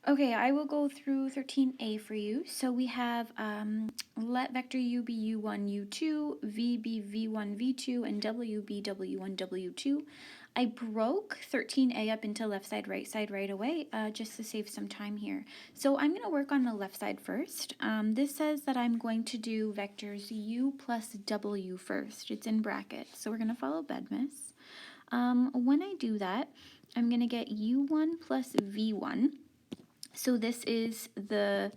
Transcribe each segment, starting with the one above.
Okay, I will go through 13a for you. So we have let vector u be u1, u2, v be v1, v2, and w be w1, w2. I broke 13a up into left side, right away, just to save some time here. So I'm going to work on the left side first. This says that I'm going to do vectors u plus w first. It's in brackets, so we're going to follow Bedmas. When I do that, I'm going to get u1 plus v1. So this is the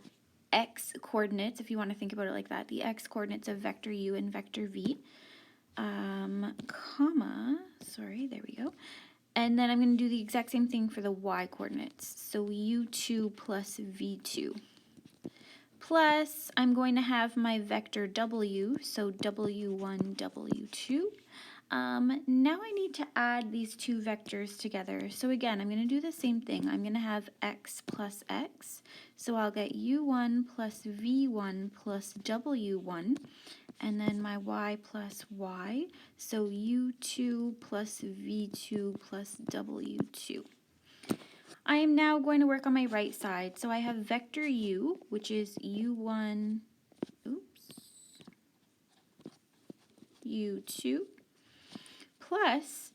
x coordinates, if you want to think about it like that, the x coordinates of vector u and vector v, there we go. And then I'm going to do the exact same thing for the y coordinates. So u2 plus v2. Plus, I'm going to have my vector w, so w1, w2. Now I need to add these two vectors together. So again, I'm going to do the same thing. I'm going to have x plus x. So I'll get u1 plus v1 plus w1. And then my y plus y. So u2 plus v2 plus w2. I am now going to work on my right side. So I have vector u, which is u1, u2, plus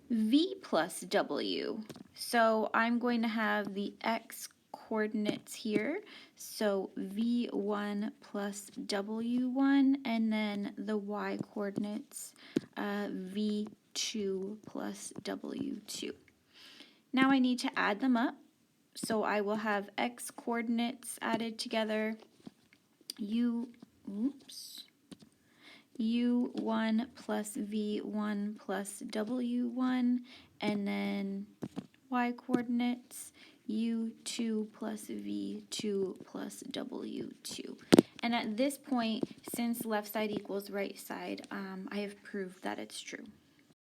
v plus w. So I'm going to have the x coordinates here. So v1 plus w1, and then the y coordinates, v2 plus w2. Now I need to add them up. So I will have x coordinates added together, u1 plus v1 plus w1, and then y coordinates, u2 plus v2 plus w2. And at this point, since left side equals right side, I have proved that it's true.